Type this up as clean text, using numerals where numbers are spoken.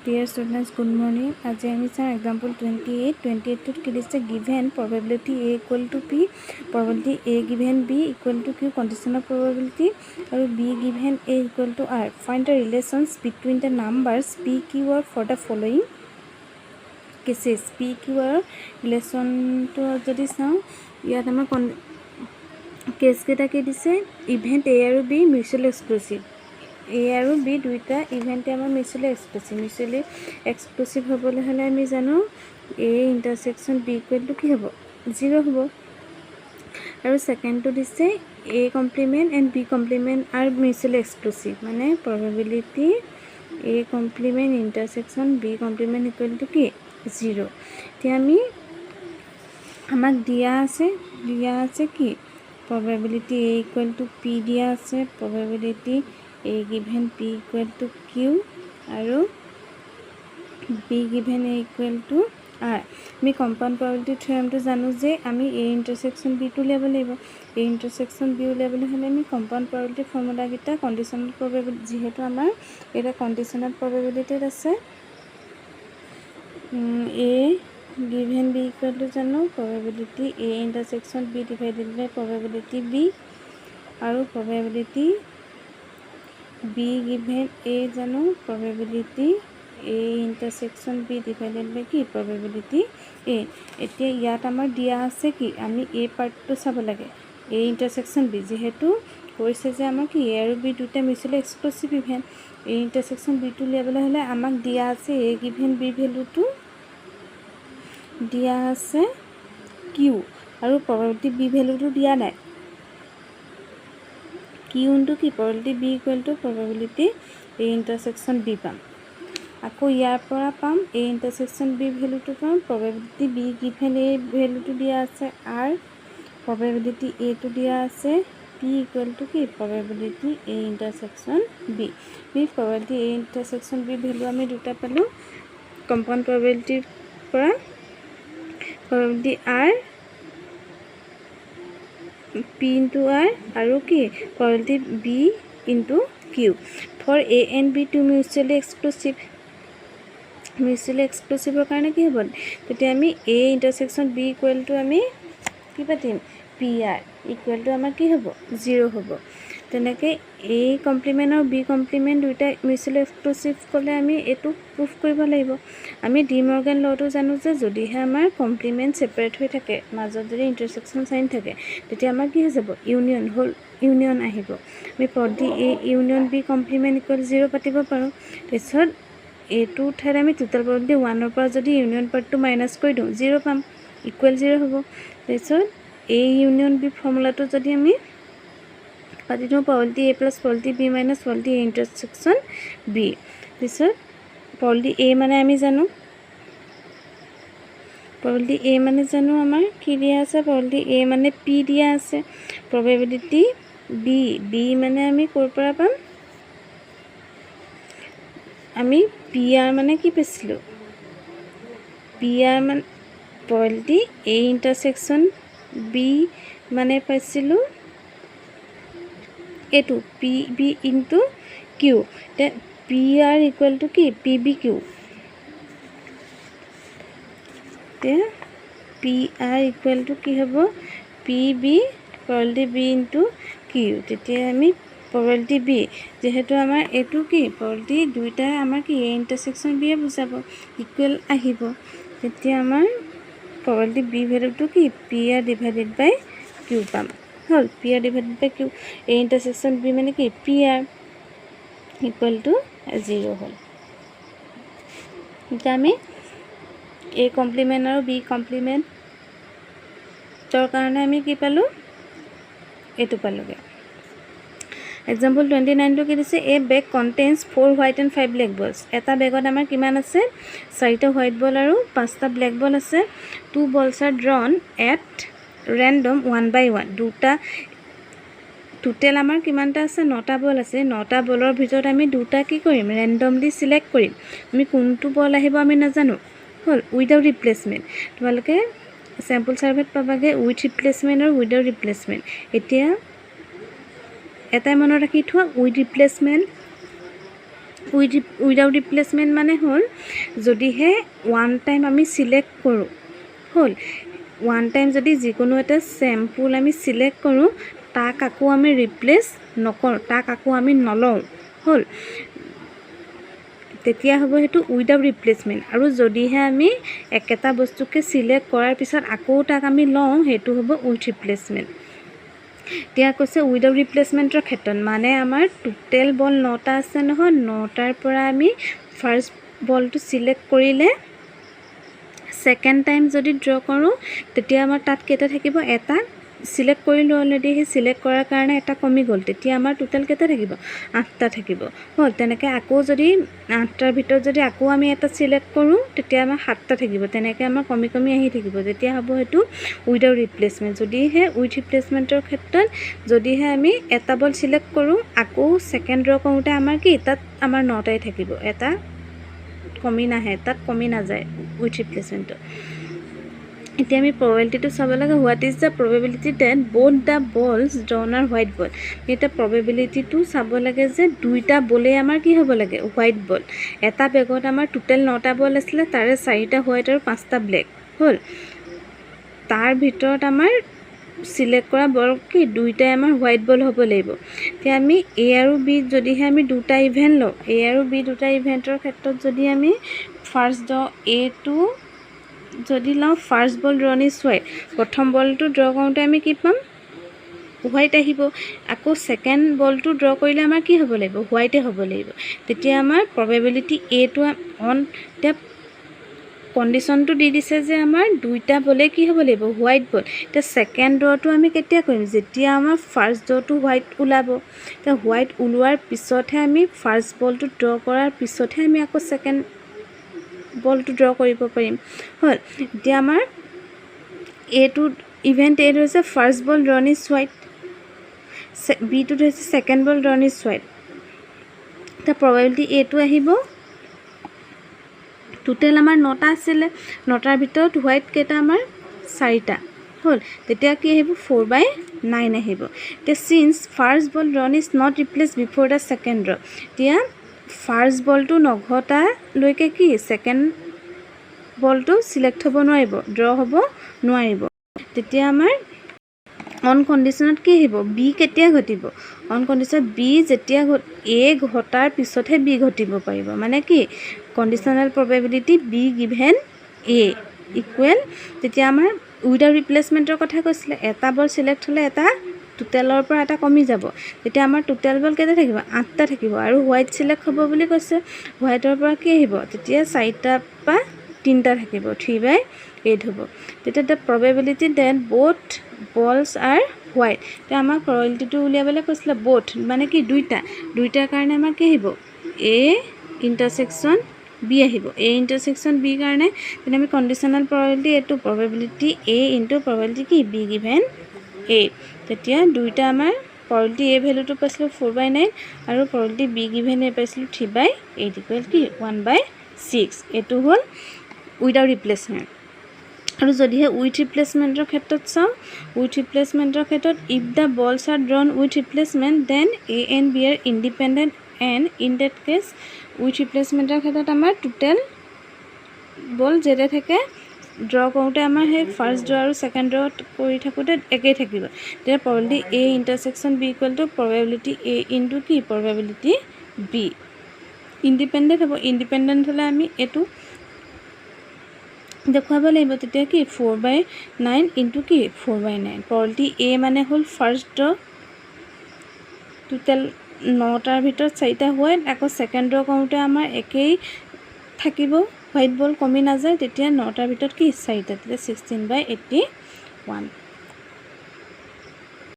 Dear students, good morning. As I am example 28. 28 it is a given probability A equal to P, probability A given B equal to Q, conditional probability, or B given A equal to R. Find the relations between the numbers P, Q are for the following cases. P, Q are relation to jodi sao yat amar case keta ki dise event A and B mutually exclusive. A আৰু B দুইটা ইভেন্টে আমাৰ mutually exclusive হ'বলৈ হ'লে আমি জানো A intersection B equal to কি হ'ব 0 হ'ব আৰু সেকেন্ডটো দিছে A complement and B complement are mutually exclusive মানে probability A complement intersection B complement equal to কি 0 এতিয়া আমি আমাক দিয়া আছে কি probability A equal to P দিয়া আছে probability A given P equal to Q আৰু B given A equal to R আমি compound probability theorem to জানো যে আমি A intersection B to উলিয়াব লাগিব A intersection B উলিয়াবলৈ হ'লে আমি compound probability formula গিটা conditional probability যেহেতু আমাৰ এটা conditional probability আছে A given B equal to জানো probability A intersection B divided by probability B আৰু probability B given A জানো probability A intersection B divided by কি probability A এতিয়া ইয়াত আমাৰ দিয়া আছে কি আমি A পাৰ্টটো চাব লাগে A intersection B যেহেতু কৈছে যে আমাৰ কি A আৰু B দুটা mutually exclusive event A intersection B টো উলিয়াবলৈ হ'লে আমাক দিয়া আছে A given B ভ্যালুটো দিয়া আছে Q আৰু probability B ভ্যালুটো দিয়া নাই Q into কি probability B equal to probability A intersection B পাম আকৌ ইয়াৰ পৰা পাম A intersection B ভ্যালুটো পাম probability B given A ভ্যালুটো দিয়া আছে R probability A টো দিয়া আছে P equal to কি probability A intersection B probability A intersection B value আমি দুটা পালো compound probability পৰা probability R P into R আৰু কি probability B into Q for A and B to mutually exclusive কাৰণে কি হ'ব তেতিয়া আমি A intersection B equal to আমি কি পাতিম PR equal to আমাৰ কি হ'ব 0 হ'ব তেনেকৈ A কমপ্লিমেন্ট আৰু B কমপ্লিমেন্ট দুইটা মিউচুৱেলি এক্সক্লুসিভ ক'লে আমি এটো প্ৰুফ কৰিব লাগিব আমি ডি মৰ্গান লটো জানো যে যদিহে আমাৰ কমপ্লিমেন্ট সেপাৰেট হৈ থাকে মাজত যদি ইন্টাৰসেকশন সাইন থাকে তেতিয়া আমাৰ কি হৈ যাব ইউনিয়ন আহিব আমি প্ৰতি A union B complement equal 0 পাতিব পাৰো তাৰপিছত A2 ঠাইত আমি টোটাল probability 1 ৰ পৰা যদি ইউনিয়ন পাৰ্টটো মাইনাস কৰি দিওঁ 0 পাম ইকুৱেল 0 হ'ব তাৰপিছত A ইউনিয়ন B ফৰ্মুলাটো যদি আমি পাতি দিওঁ probability A plus probability B minus probability A intersection B তাৰপিছত probability A মানে আমি জানো probability A মানে জানো আমাৰ কি দিয়া আছে probability A মানে P দিয়া আছে probability B মানে আমি ক'ৰ পৰা পাম আমি PR মানে কি পাইছিলো PR মানে probability A intersection B মানে পাইছিলো এটো PB into Q তে PR equal to কি PBQ তে PR equal to কি হ'ব PB probability B into Q তেতিয়া আমি probability B যেহেতু আমাৰ এটো কি probability দুইটা আমাৰ কি A intersection B এ বুজাব ইকুৱেল আহিব তেতিয়া আমাৰ probability B ভ্যালুটো কি PR divided by Q পাম হল PR divided by Q A intersection B মানে কি PR equal to 0 হল এতিয়া আমি A কমপ্লিমেন্ট আৰু B কমপ্লিমেন্ট তোৰ কাৰণে আমি কি পালো এটো পালোগে example 29 টো কি দিছে a bag contains 4 white and 5 black balls এটা বেগত আমাৰ কিমান আছে 4টা হোৱাইট বল আৰু 5টা ব্ল্যাক বল আছে 2 balls are drawn at random 1 by 1 দুটা টোটাল আমাৰ কিমানটা আছে 9টা বল আছে 9টা বলৰ ভিতৰত আমি দুটা কি কৰিম randomly সিলেক্ট কৰিম আমি কোনটো বল আহিব আমি নাজানো হল উইদাউট ৰিপ্লেসমেন্ট তোমালোকে স্যাম্পল সাৰ্ভেত পাবাগে উইথ ৰিপ্লেসমেন্ট আৰু উইদাউট ৰিপ্লেসমেন্ট এতিয়া এটাই মনত ৰাখি থোৱা উইথ ৰিপ্লেসমেন্ট উইদাউট ৰিপ্লেচমেণ্ট মানে হ'ল যদিহে ওৱান টাইম আমি চিলেক্ট কৰোঁ হ'ল ওৱান টাইম যদি যিকোনো এটা চেম্পুল আমি চিলেক্ট কৰোঁ তাক আকৌ আমি ৰিপ্লেচ নকৰোঁ তাক আকৌ আমি নলওঁ হ'ল তেতিয়া হ'ব সেইটো উইদাউট ৰিপ্লেচমেণ্ট আৰু যদিহে আমি একেটা বস্তুকে চিলেক্ট কৰাৰ পিছত আকৌ তাক আমি লওঁ সেইটো হ'ব উইথ ৰিপ্লেচমেণ্ট এতিয়া কৈছে উইদাউট ৰিপ্লেচমেণ্টৰ ক্ষেত্ৰত মানে আমাৰ টোটেল বল 9টা আছে নহয় 9টাৰ পৰা আমি ফাৰ্ষ্ট বলটো চিলেক্ট কৰিলে ছেকেণ্ড টাইম যদি ড্ৰ কৰোঁ তেতিয়া আমাৰ তাত কেইটা থাকিব এটা চিলেক্ট কৰিলোঁ অলৰেডি সেই চিলেক্ট কৰাৰ কাৰণে এটা কমি গ'ল তেতিয়া আমাৰ টোটেল কেইটা থাকিব 8টা থাকিব হ'ল তেনেকৈ আকৌ যদি 8টাৰ ভিতৰত যদি আকৌ আমি এটা চিলেক্ট কৰোঁ তেতিয়া আমাৰ 7টা থাকিব তেনেকৈ আমাৰ কমি কমি আহি থাকিব তেতিয়া হ'ব সেইটো উইদাউট ৰিপ্লেচমেণ্ট যদিহে উইথ ৰিপ্লেচমেণ্টৰ ক্ষেত্ৰত যদিহে আমি এটা বল চিলেক্ট কৰোঁ আকৌ ছেকেণ্ড ড্ৰ কৰোঁতে আমাৰ কি তাত আমাৰ 9টাই থাকিব এটা কমি নাহে তাত কমি নাযায় উইথ ৰিপ্লেচমেণ্টত এতিয়া আমি প্ৰবেবিলিটিটো চাব লাগে what is the probability that both the balls drawn are white ball এতিয়া প্ৰবেবিলিটিটো চাব লাগে যে দুইটা বলেই আমাৰ কি হ'ব লাগে হোৱাইট বল এটা বেগত আমাৰ টোটেল 9টা বল আছিলে তাৰে 4টা হোৱাইট আৰু 5টা ব্লেক হ'ল তাৰ ভিতৰত আমাৰ চিলেক্ট কৰা বল কি দুইটাই আমাৰ হোৱাইট বল হ'ব লাগিব এতিয়া আমি এ আৰু বি যদিহে আমি দুটা ইভেণ্ট লওঁ এ আৰু বি দুটা ইভেণ্টৰ ক্ষেত্ৰত যদি আমি ফাৰ্ষ্ট এটো যদি লওঁ first ball drawn is white প্ৰথম বলটো ড্ৰ কৰোঁতে আমি কি পাম হোৱাইট আহিব আকৌ ছেকেণ্ড বলটো ড্ৰ কৰিলে আমাৰ কি হ'ব লাগিব হোৱাইটে হ'ব লাগিব তেতিয়া আমাৰ প্ৰবেবিলিটি এটো অন এতিয়া কণ্ডিশ্যনটো দি দিছে যে আমাৰ দুইটা বলে কি হ'ব লাগিব হোৱাইট বল এতিয়া ছেকেণ্ড ড্ৰটো আমি কেতিয়া কৰিম যেতিয়া আমাৰ ফাৰ্ষ্ট ড্ৰটো হোৱাইট ওলাব এতিয়া হোৱাইট ওলোৱাৰ পিছতহে আমি ফাৰ্ষ্ট বলটো ড্ৰ কৰাৰ পিছতহে আমি আকৌ ছেকেণ্ড বলটো ড্ৰ কৰিব পাৰিম হ'ল এতিয়া আমাৰ এটো ইভেণ্ট এটো হৈছে first ball drawn is white বিটোত হৈছে second ball drawn is white এতিয়া প্ৰবেবিলিটি এটো আহিব টোটেল আমাৰ 9টা আছিলে 9টাৰ ভিতৰত হোৱাইট কেইটা আমাৰ 4টা হ'ল তেতিয়া কি আহিব 4/9 আহিব এতিয়া signs first ball drawn is not replace before the second draw এতিয়া ফাৰ্ষ্ট বলটো নঘটালৈকে কি ছেকেণ্ড বলটো চিলেক্ট হ'ব নোৱাৰিব ড্ৰ হ'ব নোৱাৰিব তেতিয়া আমাৰ অন কণ্ডিশ্যনত কি আহিব বি কেতিয়া ঘটিব অন কণ্ডিশ্যনত বি যেতিয়া এ ঘটাৰ পিছতহে বি ঘটিব পাৰিব মানে কি conditional probability be given a equal তেতিয়া আমাৰ উইদাউট ৰিপ্লেচমেণ্টৰ কথা কৈছিলে এটা বল চিলেক্ট হ'লে এটা টোটেলৰ পৰা এটা কমি যাব তেতিয়া আমাৰ টোটেল বল কেইটা থাকিব 8টা থাকিব আৰু হোৱাইট চিলেক্ট হ'ব বুলি কৈছে হোৱাইটৰ পৰা কি আহিব তেতিয়া 4টা বা 3টা থাকিব 3/8 হ'ব তেতিয়া দ্য প্ৰবেবিলিটি ডেট বোথ বলছ আৰ হোৱাইট এতিয়া আমাক প্ৰবেবিলিটিটো উলিয়াবলৈ কৈছিলে বোথ মানে কি দুইটাৰ কাৰণে আমাৰ কি আহিব এ ইণ্টাৰছেকশ্যন বি আহিব এ ইণ্টাৰছেকশ্যন বি কাৰণে তেতিয়া আমি কণ্ডিশ্যনেল প্ৰবেবিলিটি এইটো প্ৰবেবিলিটি এ ইনটু প্ৰবেবিলিটি কি বি গিভেন এ তেতিয়া দুইটা আমাৰ প্ৰবেবিলিটি এ ভেলুটো পাইছিলোঁ 4/9 আৰু প্ৰবেবিলিটি বি গিভেন এ পাইছিলোঁ 3/8 ইকুৱেল কি 1/6 এইটো হ'ল উইদাউট ৰিপ্লেচমেণ্ট আৰু যদিহে উইথ ৰিপ্লেচমেণ্টৰ ক্ষেত্ৰত চাওঁ উইথ ৰিপ্লেচমেণ্টৰ ক্ষেত্ৰত if the balls are drawn with replacement then A and B are independent and in that case with ৰিপ্লেচমেণ্টৰ ক্ষেত্ৰত আমাৰ টোটেল বল যেতে থাকে ড্ৰ কৰোঁতে আমাৰ সেই ফাৰ্ষ্ট ড্ৰ আৰু ছেকেণ্ড ড্ৰ কৰি থাকোঁতে একেই থাকিব তেতিয়া probability A intersection B equal to probability A into কি প্ৰবেবিলিটি বি ইণ্ডিপেণ্ডেণ্ট হ'ব ইণ্ডিপেণ্ডেণ্ট হ'লে আমি এইটো দেখুৱাব লাগিব তেতিয়া কি 4/9 ইনটু কি 4/9 প্ৰবেবিলিটি এ মানে হ'ল ফাৰ্ষ্ট ড্ৰ টোটেল 9টাৰ ভিতৰত 4টা হোৱাইট আকৌ ছেকেণ্ড ড্ৰ কৰোঁতে আমাৰ একেই থাকিব হোৱাইট বল কমি নাযায় তেতিয়া 9টাৰ ভিতৰত কি 4টা তেতিয়া 16/81